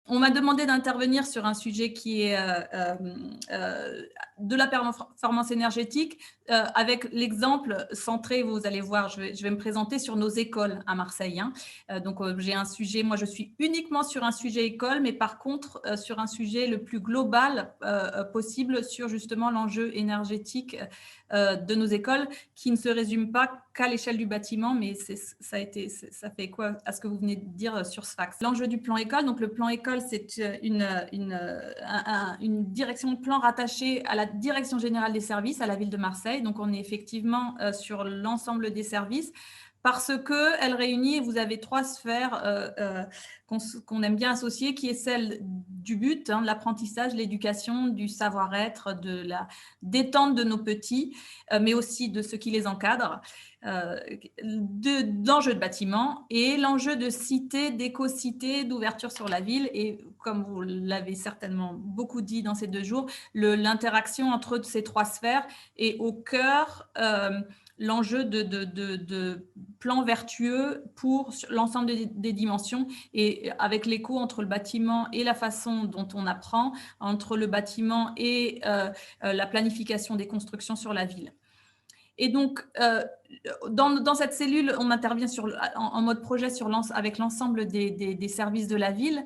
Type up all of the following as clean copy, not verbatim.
On m'a demandé d'intervenir sur un sujet qui est de la performance énergétique avec l'exemple centré, vous allez voir, je vais me présenter sur nos écoles à Marseille. Hein. Donc, j'ai un sujet, moi je suis uniquement sur un sujet école, mais par contre sur un sujet le plus global possible sur justement l'enjeu énergétique de nos écoles qui ne se résume pas qu'à l'échelle du bâtiment, mais ça fait quoi à ce que vous venez de dire sur Sfax. L'enjeu du plan école, donc le plan école, c'est une direction de plan rattachée à la direction générale des services à la ville de Marseille. Donc, on est effectivement sur l'ensemble des services parce qu'elle réunit, vous avez trois sphères qu'on aime bien associer, qui est celle du but, hein, de l'apprentissage, l'éducation, du savoir-être, de la détente de nos petits, mais aussi de ceux qui les encadrent, l'enjeu de bâtiment et l'enjeu de cité, d'éco-cité, d'ouverture sur la ville. Et comme vous l'avez certainement beaucoup dit dans ces 2 jours, l'interaction entre ces trois sphères est au cœur l'enjeu de plan vertueux pour l'ensemble des dimensions et avec l'écho entre le bâtiment et la façon dont on apprend, entre le bâtiment et la planification des constructions sur la ville. Et donc, dans cette cellule, on intervient en mode projet avec l'ensemble des services de la ville.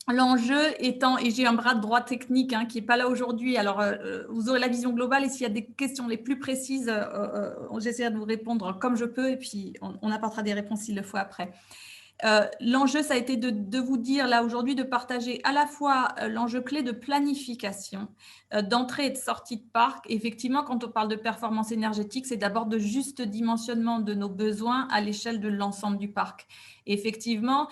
L'enjeu étant, et j'ai un bras droit technique hein, qui n'est pas là aujourd'hui, alors vous aurez la vision globale et s'il y a des questions les plus précises, j'essaierai de vous répondre comme je peux et puis on apportera des réponses s'il le faut après. L'enjeu, ça a été de vous dire là aujourd'hui, de partager à la fois l'enjeu clé de planification, d'entrée et de sortie de parc. Effectivement, quand on parle de performance énergétique, c'est d'abord de juste dimensionnement de nos besoins à l'échelle de l'ensemble du parc. Et effectivement,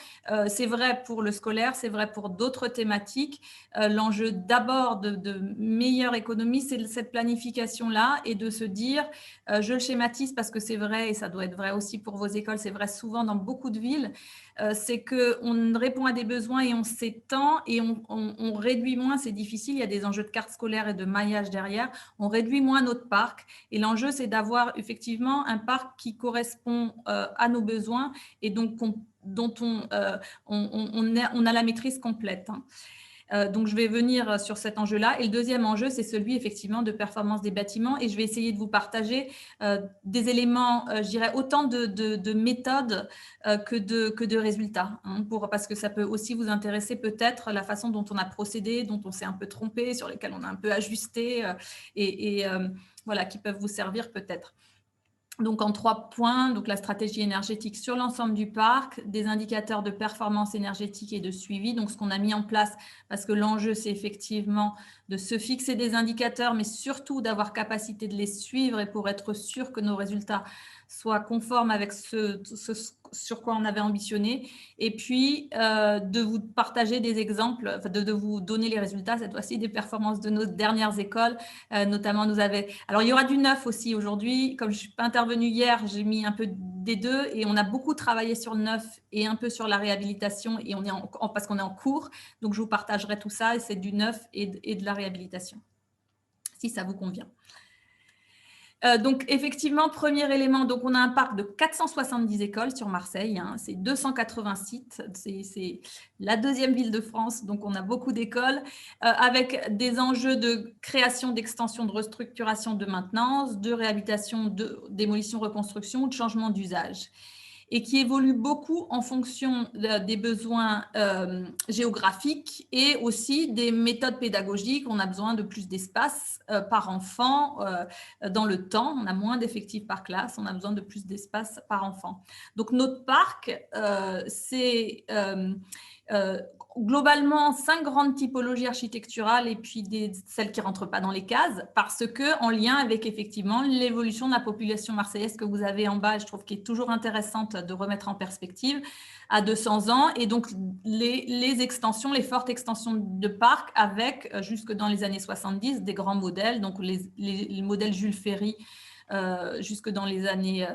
c'est vrai pour le scolaire, c'est vrai pour d'autres thématiques. L'enjeu d'abord de meilleure économie, c'est cette planification-là et de se dire, je le schématise parce que c'est vrai et ça doit être vrai aussi pour vos écoles, c'est vrai souvent dans beaucoup de villes, c'est qu'on répond à des besoins et on s'étend et on réduit moins, c'est difficile, il y a des enjeux de carte scolaire et de maillage derrière, on réduit moins notre parc et l'enjeu c'est d'avoir effectivement un parc qui correspond à nos besoins et donc dont on a la maîtrise complète. Hein. Donc, je vais venir sur cet enjeu-là. Et le deuxième enjeu, c'est celui effectivement de performance des bâtiments. Et je vais essayer de vous partager des éléments, je dirais, autant de méthodes que de résultats. Hein, parce que ça peut aussi vous intéresser peut-être la façon dont on a procédé, dont on s'est un peu trompé, sur lesquels on a un peu ajusté voilà, qui peuvent vous servir peut-être. Donc, en 3 points, donc la stratégie énergétique sur l'ensemble du parc, des indicateurs de performance énergétique et de suivi. Donc, ce qu'on a mis en place, parce que l'enjeu, c'est effectivement de se fixer des indicateurs, mais surtout d'avoir capacité de les suivre et pour être sûr que nos résultats soient conformes avec ce sur quoi on avait ambitionné. Et puis, de vous partager des exemples, de vous donner les résultats, cette fois-ci, des performances de nos dernières écoles. Notamment, alors, il y aura du neuf aussi aujourd'hui. Comme je ne suis pas intervenue hier, j'ai mis un peu des deux et on a beaucoup travaillé sur le neuf et un peu sur la réhabilitation et parce qu'on est en cours. Donc, je vous partagerai tout ça et c'est du neuf et de la réhabilitation, si ça vous convient. Donc, effectivement, premier élément, donc on a un parc de 470 écoles sur Marseille, hein, c'est 280 sites, c'est la deuxième ville de France, donc on a beaucoup d'écoles, avec des enjeux de création, d'extension, de restructuration, de maintenance, de réhabilitation, de démolition, reconstruction, de changement d'usage. Et qui évolue beaucoup en fonction des besoins géographiques et aussi des méthodes pédagogiques. On a besoin de plus d'espace par enfant dans le temps. On a moins d'effectifs par classe. On a besoin de plus d'espace par enfant. Donc, notre parc, c'est globalement 5 grandes typologies architecturales et puis celles qui ne rentrent pas dans les cases parce qu'en lien avec effectivement l'évolution de la population marseillaise que vous avez en bas, je trouve qui est toujours intéressante de remettre en perspective à 200 ans et donc les extensions, les fortes extensions de parcs avec jusque dans les années 70 des grands modèles, donc les modèles Jules Ferry jusque dans les années,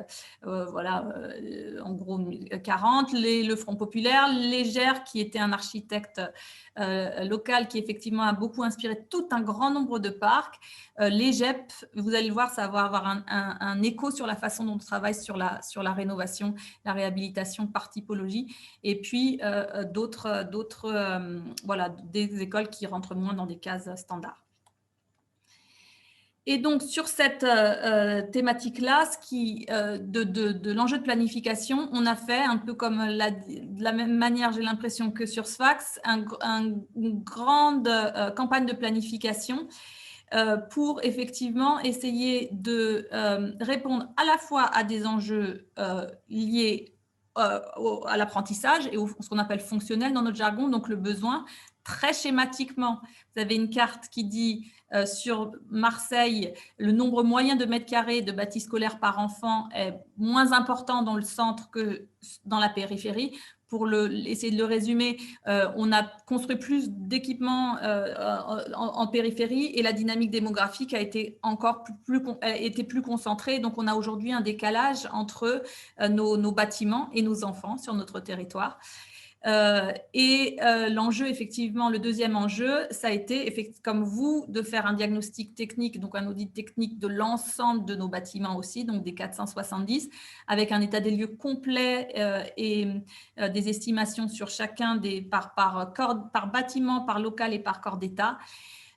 en gros 40, le Front populaire, Légère, qui était un architecte local qui effectivement a beaucoup inspiré tout un grand nombre de parcs. Les GEP, vous allez le voir, ça va avoir un écho sur la façon dont on travaille sur la rénovation, la réhabilitation par typologie, et puis des écoles qui rentrent moins dans des cases standards. Et donc, sur cette thématique-là, de l'enjeu de planification, on a fait, un peu comme de la même manière, j'ai l'impression que sur Sfax, une grande campagne de planification pour effectivement essayer de répondre à la fois à des enjeux liés à l'apprentissage et ce qu'on appelle fonctionnel dans notre jargon, donc le besoin. Très schématiquement, vous avez une carte qui dit sur Marseille, le nombre moyen de mètres carrés de bâtis scolaires par enfant est moins important dans le centre que dans la périphérie. Pour essayer de le résumer, on a construit plus d'équipements en périphérie et la dynamique démographique a été encore plus concentrée. Donc, on a aujourd'hui un décalage entre nos bâtiments et nos enfants sur notre territoire. L'enjeu, effectivement, le deuxième enjeu, ça a été, comme vous, de faire un diagnostic technique, donc un audit technique de l'ensemble de nos bâtiments aussi, donc des 470, avec un état des lieux complet et des estimations sur chacun par bâtiment, par local et par corps d'État,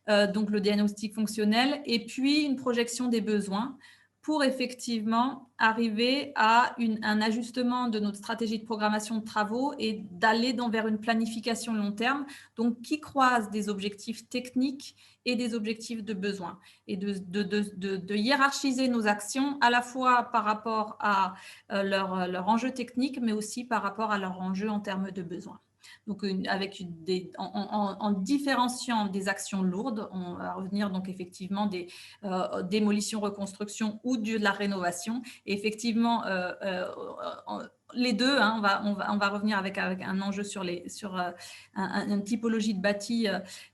donc le diagnostic fonctionnel, et puis une projection des besoins pour effectivement arriver à un ajustement de notre stratégie de programmation de travaux et d'aller vers une planification long terme, donc qui croise des objectifs techniques et des objectifs de besoin, et de hiérarchiser nos actions à la fois par rapport à leur enjeu technique, mais aussi par rapport à leur enjeu en termes de besoins. Donc, en différenciant des actions lourdes, on va revenir donc effectivement des démolitions, reconstructions ou de la rénovation. Et effectivement, les deux, hein, on va revenir avec un enjeu sur une typologie de bâtis,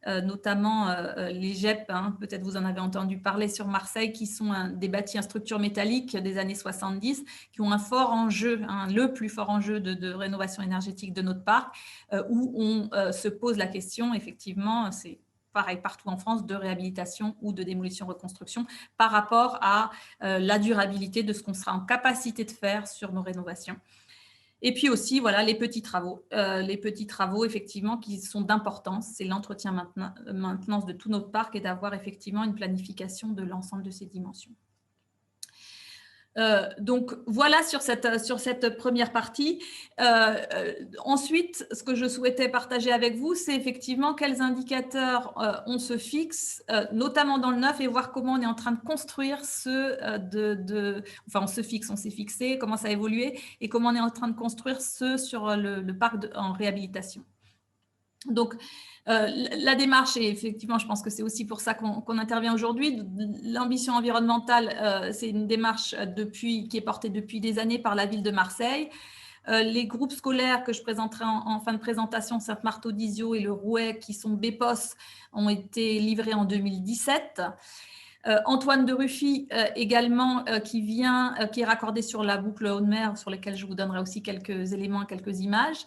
notamment les GEP, hein, peut-être vous en avez entendu parler sur Marseille, qui sont des bâtis en structure métallique des années 70, qui ont un fort enjeu, le plus fort enjeu de rénovation énergétique de notre parc, où on se pose la question, effectivement, c'est pareil partout en France, de réhabilitation ou de démolition-reconstruction par rapport à la durabilité de ce qu'on sera en capacité de faire sur nos rénovations. Et puis aussi, voilà, les petits travaux. Les petits travaux, effectivement, qui sont d'importance. C'est l'entretien maintenance de tout notre parc et d'avoir effectivement une planification de l'ensemble de ces dimensions. Donc, voilà sur cette première partie. Ensuite, ce que je souhaitais partager avec vous, c'est effectivement quels indicateurs on se fixe, notamment dans le neuf, et voir comment on est en train de construire enfin, on s'est fixé, comment ça a évolué, et comment on est en train de construire sur le parc en réhabilitation. Donc, la démarche, et effectivement, je pense que c'est aussi pour ça qu'on intervient aujourd'hui. L'ambition environnementale, c'est une démarche qui est portée depuis des années par la ville de Marseille. Les groupes scolaires que je présenterai en fin de présentation, Saint-Marteau-d'Iziaux et le Rouet, qui sont BEPOS, ont été livrés en 2017. Antoine de Ruffy également, qui est raccordé sur la boucle Aude-Mer, sur laquelle je vous donnerai aussi quelques éléments, quelques images.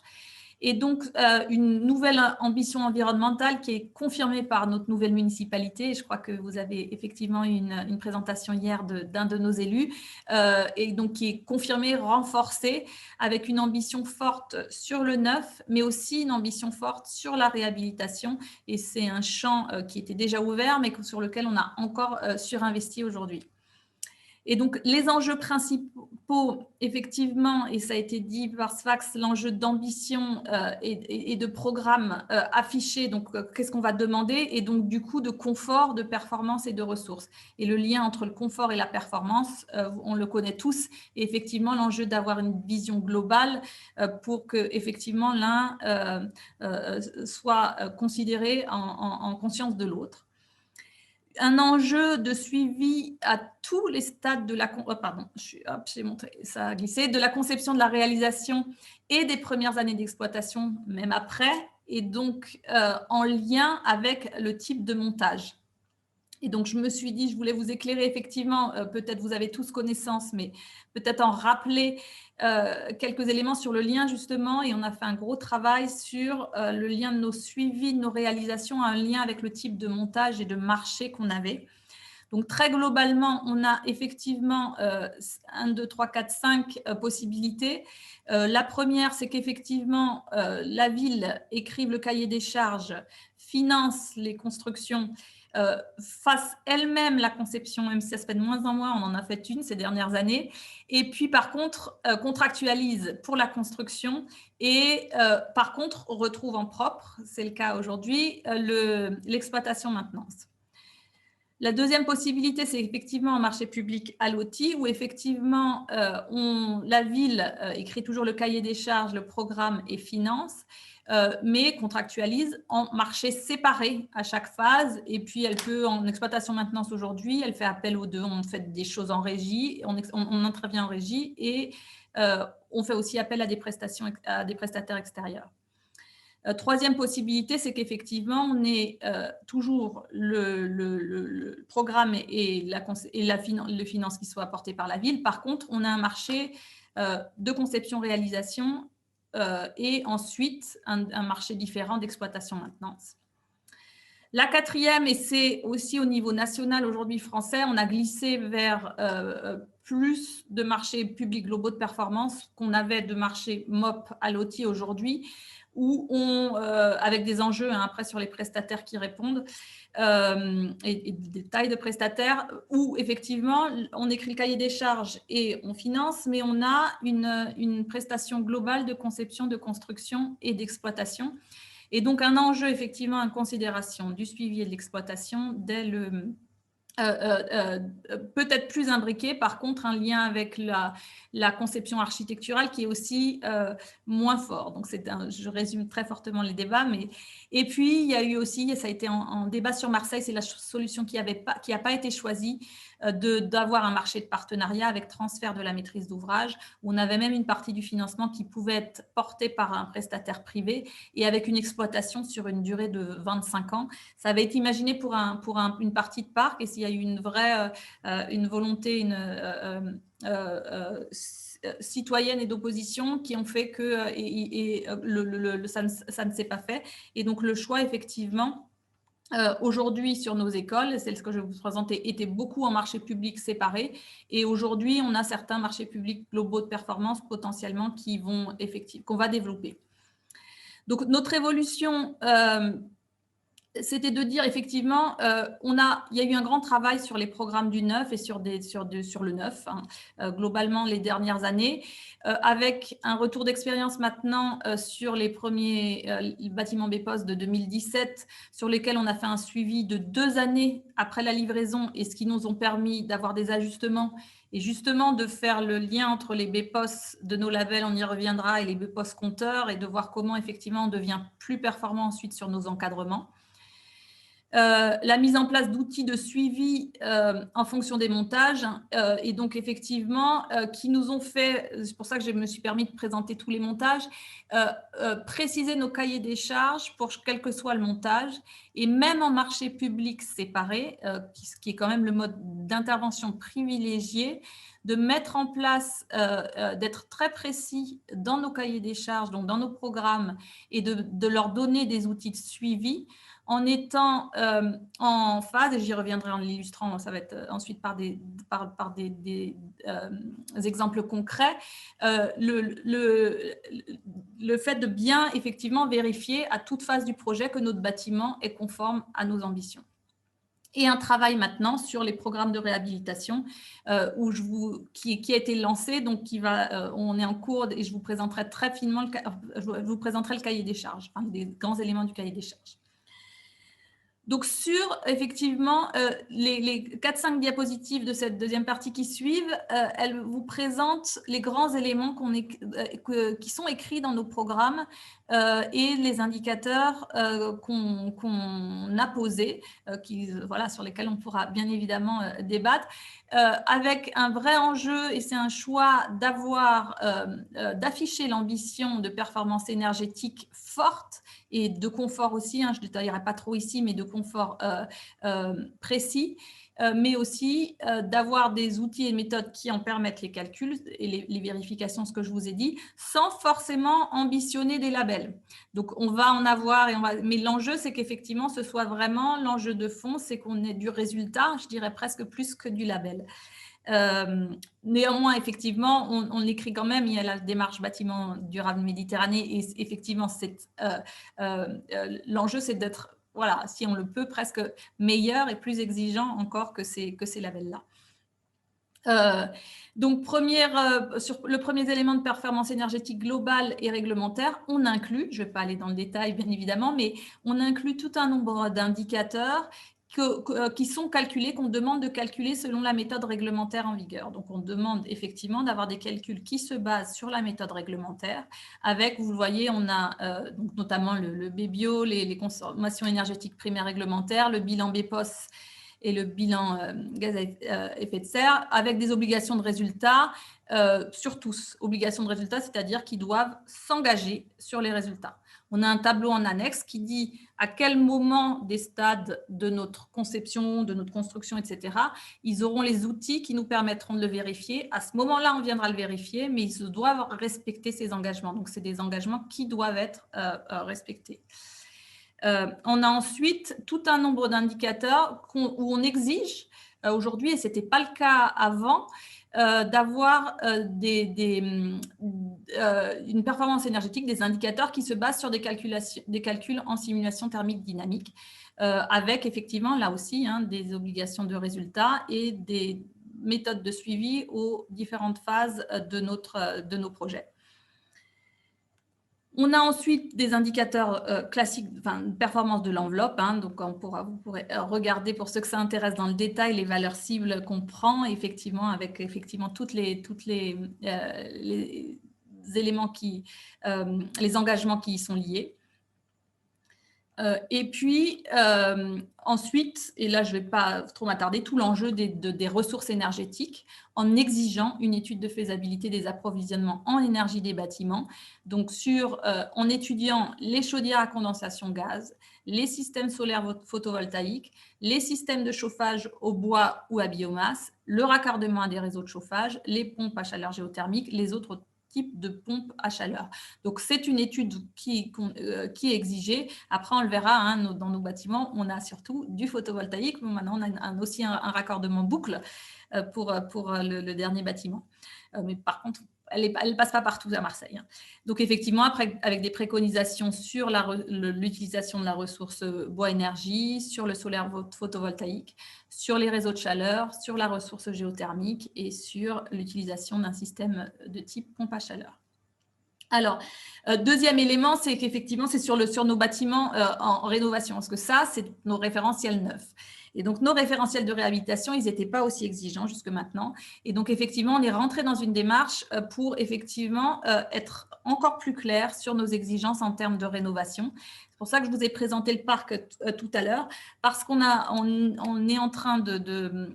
Et donc, une nouvelle ambition environnementale qui est confirmée par notre nouvelle municipalité. Je crois que vous avez effectivement eu une présentation hier d'un de nos élus, et donc qui est confirmée, renforcée, avec une ambition forte sur le neuf, mais aussi une ambition forte sur la réhabilitation. Et c'est un champ qui était déjà ouvert, mais sur lequel on a encore surinvesti aujourd'hui. Et donc, les enjeux principaux, effectivement, et ça a été dit par Sfax, l'enjeu d'ambition et de programme affiché, donc qu'est-ce qu'on va demander, et donc du coup de confort, de performance et de ressources. Et le lien entre le confort et la performance, on le connaît tous, et effectivement l'enjeu d'avoir une vision globale pour que effectivement l'un soit considéré en conscience de l'autre. Un enjeu de suivi à tous les stades de la de la conception, de la réalisation et des premières années d'exploitation, même après, et donc en lien avec le type de montage. Et donc, je me suis dit, je voulais vous éclairer effectivement, peut-être vous avez tous connaissance, mais peut-être en rappeler quelques éléments sur le lien justement. Et on a fait un gros travail sur le lien de nos suivis, de nos réalisations, un lien avec le type de montage et de marché qu'on avait. Donc, très globalement, on a effectivement 1, 2, 3, 4, 5 possibilités. La première, c'est qu'effectivement, la ville écrive le cahier des charges, finance les constructions, fasse elle-même la conception, même si ça se fait de moins en moins, on en a fait une ces dernières années, et puis par contre, contractualise pour la construction et par contre, on retrouve en propre, c'est le cas aujourd'hui, l'exploitation maintenance. La deuxième possibilité, c'est effectivement un marché public à l'OTI où effectivement la ville écrit toujours le cahier des charges, le programme et finance, mais contractualise en marché séparé à chaque phase. Et puis elle peut, en exploitation maintenance aujourd'hui, elle fait appel aux deux. On fait des choses en régie, on intervient en régie et on fait aussi appel à des prestataires extérieurs. Troisième possibilité, c'est qu'effectivement, on ait toujours le programme et le finance qui soit apporté par la ville. Par contre, on a un marché de conception-réalisation et ensuite un marché différent d'exploitation-maintenance. La quatrième, et c'est aussi au niveau national aujourd'hui français, on a glissé vers plus de marchés publics globaux de performance qu'on avait de marchés MOP à l'OTI aujourd'hui, où avec des enjeux après sur les prestataires qui répondent et des tailles de prestataires, où effectivement on écrit le cahier des charges et on finance, mais on a une prestation globale de conception, de construction et d'exploitation. Et donc, un enjeu, effectivement, en considération du suivi et de l'exploitation dès peut-être plus imbriqué, par contre, un lien avec la conception architecturale qui est aussi moins fort. Donc, je résume très fortement les débats. Et puis, il y a eu aussi, ça a été en débat sur Marseille, c'est la solution qui n'a pas été choisie, d'avoir un marché de partenariat avec transfert de la maîtrise d'ouvrage, où on avait même une partie du financement qui pouvait être portée par un prestataire privé et avec une exploitation sur une durée de 25 ans. Ça avait été imaginé pour une partie de parc et s'il y a eu une vraie une volonté, citoyenne et d'opposition qui ont fait que ça ne s'est pas fait. Et donc, le choix, effectivement, aujourd'hui sur nos écoles, c'est ce que je vais vous présenter, était beaucoup en marché public séparé. Et aujourd'hui, on a certains marchés publics globaux de performance potentiellement qu'on va développer. Donc, notre évolution, c'était de dire effectivement, il y a eu un grand travail sur les programmes du neuf et sur le neuf, globalement les dernières années, avec un retour d'expérience maintenant sur les premiers bâtiments BPOS de 2017, sur lesquels on a fait un suivi de 2 années après la livraison et ce qui nous ont permis d'avoir des ajustements et justement de faire le lien entre les BPOS de nos labels, on y reviendra, et les BPOS compteurs et de voir comment effectivement on devient plus performant ensuite sur nos encadrements. La mise en place d'outils de suivi en fonction des montages et donc effectivement qui nous ont fait, c'est pour ça que je me suis permis de présenter tous les montages, préciser nos cahiers des charges pour quel que soit le montage et même en marché public séparé, qui est quand même le mode d'intervention privilégié, de mettre en place, d'être très précis dans nos cahiers des charges, donc dans nos programmes et de leur donner des outils de suivi en étant en phase, et j'y reviendrai en l'illustrant, ça va être ensuite par des exemples concrets, le fait de bien effectivement vérifier à toute phase du projet que notre bâtiment est conforme à nos ambitions. Et un travail maintenant sur les programmes de réhabilitation qui a été lancé, donc on est en cours et je vous présenterai très finement le cahier des charges, des grands éléments du cahier des charges. Donc, sur effectivement les 4-5 diapositives de cette deuxième partie qui suivent, elles vous présentent les grands éléments qui sont écrits dans nos programmes et les indicateurs qu'on a posés, sur lesquels on pourra bien évidemment débattre, avec un vrai enjeu, et c'est un choix d'afficher l'ambition de performance énergétique forte et de confort aussi, hein, je ne détaillerai pas trop ici, mais de confort précis, mais aussi d'avoir des outils et méthodes qui en permettent les calculs et les vérifications, ce que je vous ai dit, sans forcément ambitionner des labels. Donc, on va en avoir, mais l'enjeu, c'est qu'effectivement, ce soit vraiment l'enjeu de fond, c'est qu'on ait du résultat, je dirais presque plus que du label. Néanmoins, effectivement, on écrit quand même, il y a la démarche bâtiment durable Méditerranée et effectivement, l'enjeu, c'est d'être, voilà, si on le peut, presque meilleur et plus exigeant encore que ces labels-là. Donc, sur le premier élément de performance énergétique globale et réglementaire, on inclut, je ne vais pas aller dans le détail bien évidemment, mais on inclut tout un nombre d'indicateurs qui sont calculés, qu'on demande de calculer selon la méthode réglementaire en vigueur. Donc, on demande effectivement d'avoir des calculs qui se basent sur la méthode réglementaire avec, vous le voyez, on a donc notamment le BBio, les consommations énergétiques primaires réglementaires, le bilan BPOS et le bilan gaz à effet de serre, avec des obligations de résultats sur tous. Obligations de résultats, c'est-à-dire qu'ils doivent s'engager sur les résultats. On a un tableau en annexe qui dit à quel moment des stades de notre conception, de notre construction, etc., ils auront les outils qui nous permettront de le vérifier. À ce moment-là, on viendra le vérifier, mais ils doivent respecter ces engagements. Donc, c'est des engagements qui doivent être respectés. On a ensuite tout un nombre d'indicateurs où on exige aujourd'hui, et ce n'était pas le cas avant, d'avoir une performance énergétique, des indicateurs qui se basent sur des calculs en simulation thermique dynamique, avec effectivement là aussi des obligations de résultats et des méthodes de suivi aux différentes phases de nos projets. On a ensuite des indicateurs classiques, enfin, de performance de l'enveloppe. Donc, vous pourrez regarder, pour ceux que ça intéresse dans le détail, les valeurs cibles qu'on prend, effectivement, avec effectivement tous les éléments les engagements qui y sont liés. Et puis, ensuite, et là, je ne vais pas trop m'attarder, tout l'enjeu des ressources énergétiques en exigeant une étude de faisabilité des approvisionnements en énergie des bâtiments, donc en étudiant les chaudières à condensation gaz, les systèmes solaires photovoltaïques, les systèmes de chauffage au bois ou à biomasse, le raccordement à des réseaux de chauffage, les pompes à chaleur géothermique, les autres type de pompe à chaleur. Donc, c'est une étude qui est exigée. Après, on le verra, dans nos bâtiments, on a surtout du photovoltaïque. Maintenant, on a aussi un raccordement boucle pour le dernier bâtiment. Mais par contre, elle ne passe pas partout à Marseille. Donc, effectivement, après, avec des préconisations sur l'utilisation de la ressource bois-énergie, sur le solaire photovoltaïque, sur les réseaux de chaleur, sur la ressource géothermique et sur l'utilisation d'un système de type pompe à chaleur. Alors, deuxième élément, c'est qu'effectivement, c'est sur nos bâtiments en rénovation, parce que ça, c'est nos référentiels neufs. Et donc, nos référentiels de réhabilitation, ils n'étaient pas aussi exigeants jusque maintenant. Et donc, effectivement, on est rentré dans une démarche pour effectivement être encore plus clair sur nos exigences en termes de rénovation. C'est pour ça que je vous ai présenté le parc tout à l'heure, parce qu'on est en train de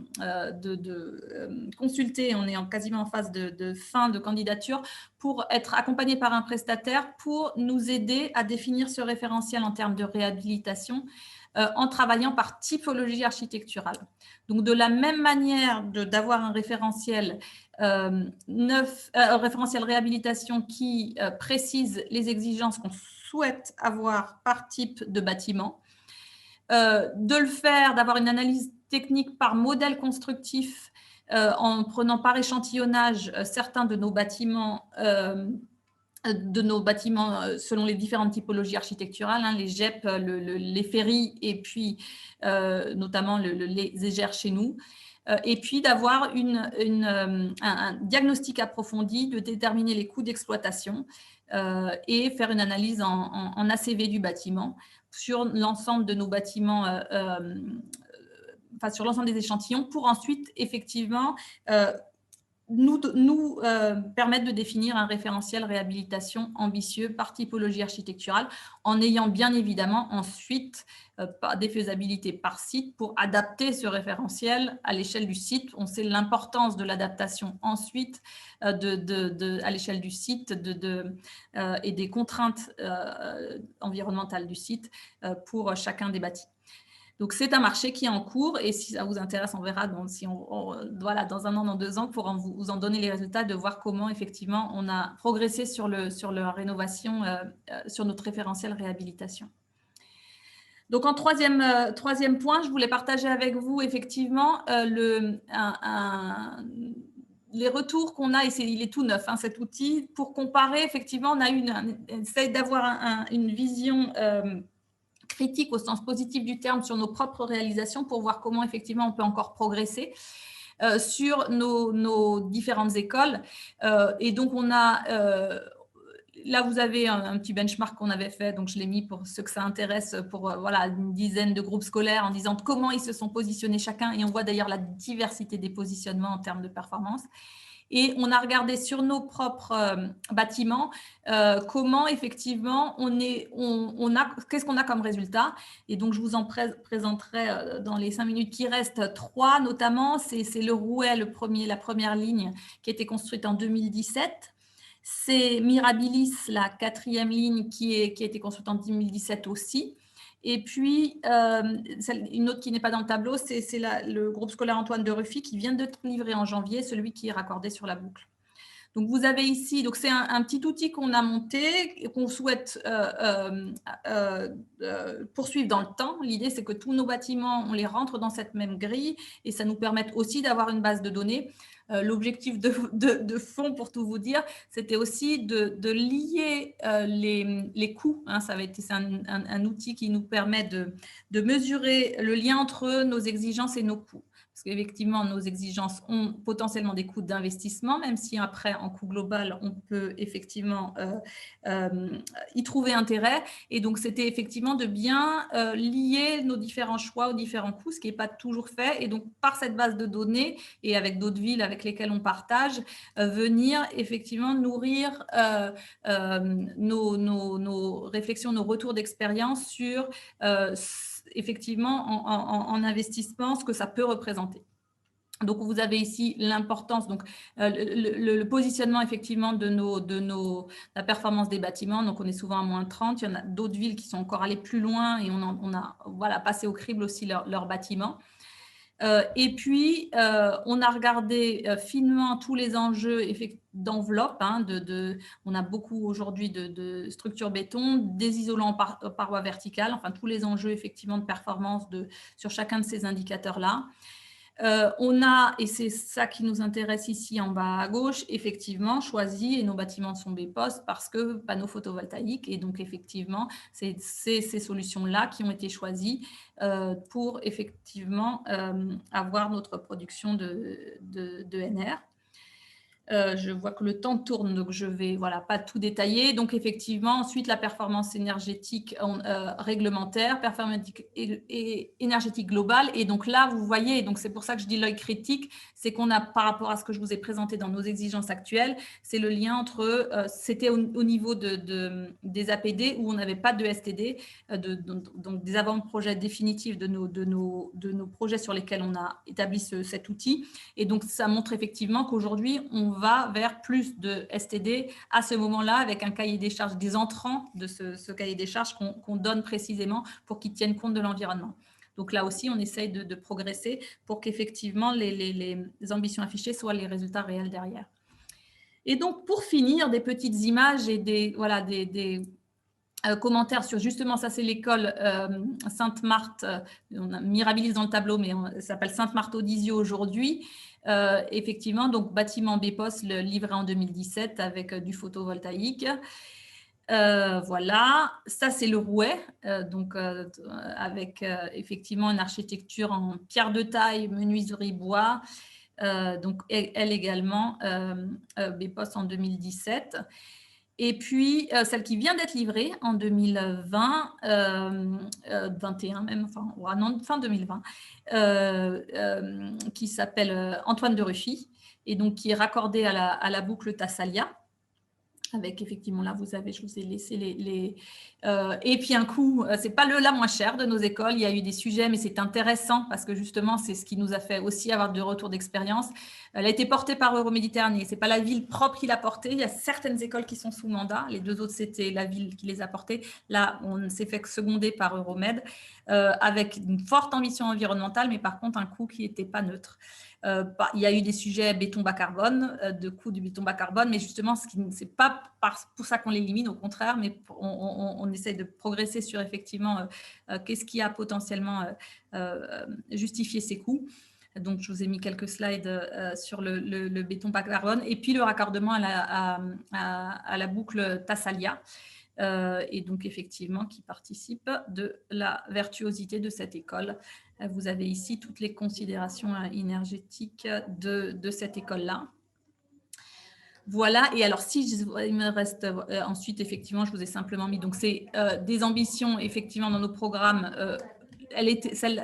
consulter, on est quasiment en phase de fin de candidature pour être accompagné par un prestataire pour nous aider à définir ce référentiel en termes de réhabilitation en travaillant par typologie architecturale. Donc, de la même manière d'avoir un référentiel référentiel réhabilitation qui précise les exigences qu'on souhaite avoir par type de bâtiment, de le faire, d'avoir une analyse technique par modèle constructif en prenant par échantillonnage certains de nos bâtiments selon les différentes typologies architecturales, les GEP, les ferries et puis notamment les égères chez nous. Et puis d'avoir un diagnostic approfondi, de déterminer les coûts d'exploitation et faire une analyse en ACV du bâtiment sur l'ensemble de nos bâtiments, sur l'ensemble des échantillons pour ensuite effectivement nous permettent de définir un référentiel réhabilitation ambitieux par typologie architecturale, en ayant bien évidemment ensuite des faisabilités par site pour adapter ce référentiel à l'échelle du site. On sait l'importance de l'adaptation ensuite à l'échelle du site et des contraintes environnementales du site pour chacun des bâtis. Donc, c'est un marché qui est en cours et si ça vous intéresse, on verra dans un an, dans 2 ans, pour vous en donner les résultats, de voir comment effectivement on a progressé sur la rénovation, sur notre référentiel réhabilitation. Donc, en troisième point, je voulais partager avec vous effectivement les retours qu'on a, et il est tout neuf, cet outil, pour comparer. Effectivement, on a essaye d'avoir une vision critique au sens positif du terme sur nos propres réalisations pour voir comment effectivement on peut encore progresser sur nos différentes écoles. Et donc on a là vous avez un petit benchmark qu'on avait fait, donc je l'ai mis pour ceux que ça intéresse, pour une dizaine de groupes scolaires, en disant comment ils se sont positionnés chacun, et on voit d'ailleurs la diversité des positionnements en termes de performance. Et on a regardé sur nos propres bâtiments comment effectivement qu'est-ce qu'on a comme résultat. Et donc je vous en présenterai dans les 5 minutes qui restent 3 notamment. C'est le Rouet, la première ligne qui a été construite en 2017. C'est Mirabilis, la 4e ligne qui a été construite en 2017 aussi. Et puis, une autre qui n'est pas dans le tableau, c'est le groupe scolaire Antoine de Rufy qui vient d'être livré en janvier, celui qui est raccordé sur la boucle. Donc, vous avez ici, donc c'est un petit outil qu'on a monté et qu'on souhaite poursuivre dans le temps. L'idée, c'est que tous nos bâtiments, on les rentre dans cette même grille et ça nous permet aussi d'avoir une base de données. L'objectif de fond, pour tout vous dire, c'était aussi de lier les coûts. C'est un outil qui nous permet de mesurer le lien entre nos exigences et nos coûts. Parce qu'effectivement, nos exigences ont potentiellement des coûts d'investissement, même si après, en coût global, on peut effectivement y trouver intérêt. Et donc, c'était effectivement de bien lier nos différents choix aux différents coûts, ce qui n'est pas toujours fait. Et donc, par cette base de données et avec d'autres villes avec lesquelles on partage, venir effectivement nourrir nos réflexions, nos retours d'expérience sur effectivement en investissement, ce que ça peut représenter. Donc, vous avez ici l'importance, donc le positionnement effectivement de la performance des bâtiments. Donc, on est souvent à -30. Il y en a d'autres villes qui sont encore allées plus loin et on a passé au crible aussi leurs bâtiments. Et puis, on a regardé finement tous les enjeux d'enveloppe. On a beaucoup aujourd'hui de structures béton, des isolants parois verticales, enfin tous les enjeux effectivement de performance sur chacun de ces indicateurs-là. On a, et c'est ça qui nous intéresse ici en bas à gauche, effectivement choisi, et nos bâtiments sont BPOS parce que panneaux photovoltaïques, et donc effectivement, c'est ces solutions-là qui ont été choisies pour effectivement avoir notre production de NR. Je vois que le temps tourne, donc je vais pas tout détailler. Donc, effectivement, ensuite, la performance énergétique réglementaire, performance énergétique globale. Et donc là, vous voyez, donc c'est pour ça que je dis l'œil critique, c'est qu'on a, par rapport à ce que je vous ai présenté dans nos exigences actuelles, c'est le lien entre, c'était au niveau des APD où on n'avait pas de STD, donc des avant-projets définitifs de nos projets sur lesquels on a établi cet outil. Et donc, ça montre effectivement qu'aujourd'hui, on va vers plus de STD à ce moment-là, avec un cahier des charges, des entrants de ce cahier des charges qu'on donne précisément pour qu'ils tiennent compte de l'environnement. Donc là aussi, on essaye de progresser pour qu'effectivement les ambitions affichées soient les résultats réels derrière. Et donc, pour finir, des petites images et des commentaires sur justement, ça c'est l'école Sainte-Marthe, on a Mirabilis dans le tableau, mais ça s'appelle Sainte-Marthe-Audizio aujourd'hui. Effectivement, donc bâtiment BPOS livré en 2017 avec du photovoltaïque. Voilà, ça c'est le Rouet, donc avec effectivement une architecture en pierre de taille, menuiserie bois, donc elle également BPOS en 2017. Et puis, celle qui vient d'être livrée en 2020, 21 même, enfin, non, fin 2020, qui s'appelle Antoine de Ruffy, et donc qui est raccordée à la boucle Tassalia. Avec effectivement, là, je vous ai laissé et puis un coup, c'est pas la moins chère de nos écoles. Il y a eu des sujets, mais c'est intéressant parce que justement, c'est ce qui nous a fait aussi avoir de retours d'expérience. Elle a été portée par Euroméditerranée. C'est pas la ville propre qui l'a portée. Il y a certaines écoles qui sont sous mandat. Les deux autres, c'était la ville qui les a portées. Là, on s'est fait seconder par Euromed avec une forte ambition environnementale, mais par contre, un coût qui n'était pas neutre. Il y a eu des sujets béton bas carbone, de coût du béton bas carbone, mais justement, ce n'est pas pour ça qu'on l'élimine, au contraire, mais on essaie de progresser sur effectivement qu'est-ce qui a potentiellement justifié ces coûts. Donc, je vous ai mis quelques slides sur le béton bas carbone, et puis le raccordement à la boucle Tassalia. Et donc effectivement qui participe de la virtuosité de cette école. Vous avez ici toutes les considérations énergétiques de cette école-là. Voilà, et alors il me reste ensuite, effectivement, je vous ai simplement mis, donc c'est des ambitions, effectivement, dans nos programmes. Elle était celle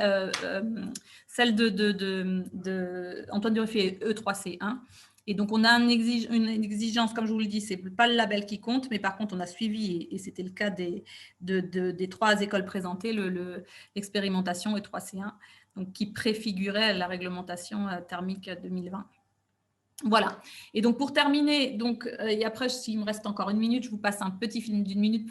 de Antoine de Ruffy et E3C1. Et donc, on a une exigence, comme je vous le dis, ce n'est pas le label qui compte, mais par contre, on a suivi, et c'était le cas des 3 écoles présentées, l'expérimentation E3C1, donc, qui préfigurait la réglementation thermique 2020. Voilà. Et donc, pour terminer, et après, s'il me reste encore une minute, je vous passe un petit film d'1 minute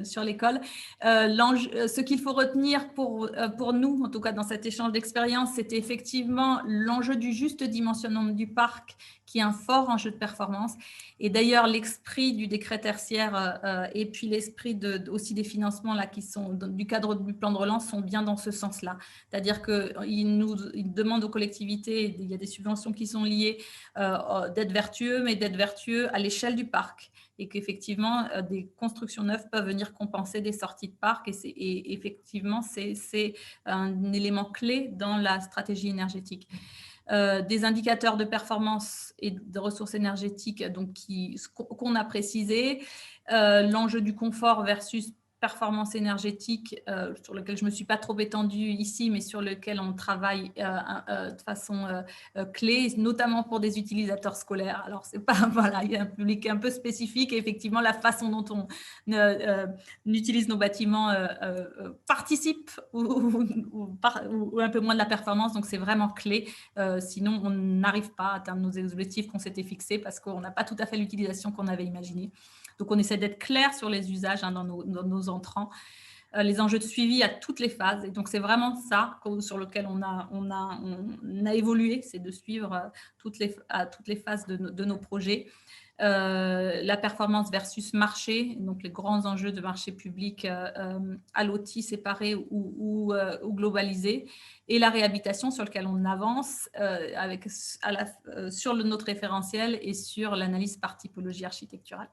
sur l'école. Ce qu'il faut retenir pour nous, en tout cas dans cet échange d'expérience, c'était effectivement l'enjeu du juste dimensionnement du parc, qui est un fort enjeu de performance. Et d'ailleurs, l'esprit du décret tertiaire et puis l'esprit aussi des financements là, qui sont du cadre du plan de relance sont bien dans ce sens-là. C'est-à-dire qu'ils demandent aux collectivités, il y a des subventions qui sont liées d'être vertueux, mais d'être vertueux à l'échelle du parc. Et qu'effectivement, des constructions neuves peuvent venir compenser des sorties de parc. Et effectivement, c'est un élément clé dans la stratégie énergétique. Des indicateurs de performance et de ressources énergétiques qu'on a précisé, l'enjeu du confort versus performance énergétique, sur lequel je ne me suis pas trop étendue ici, mais sur lequel on travaille de façon clé, notamment pour des utilisateurs scolaires. Alors, c'est pas, voilà, il y a un public un peu spécifique et effectivement, la façon dont on utilise nos bâtiments participe ou un peu moins de la performance, donc c'est vraiment clé. Sinon, on n'arrive pas à atteindre nos objectifs qu'on s'était fixés parce qu'on n'a pas tout à fait l'utilisation qu'on avait imaginée. Donc, on essaie d'être clair sur les usages dans nos entrants, les enjeux de suivi à toutes les phases. Et donc, c'est vraiment ça sur lequel on a évolué, c'est de suivre à toutes les phases de nos projets. La performance versus marché, donc les grands enjeux de marché public à l'outil séparé ou globalisé, et la réhabilitation sur lequel on avance sur notre référentiel et sur l'analyse par typologie architecturale.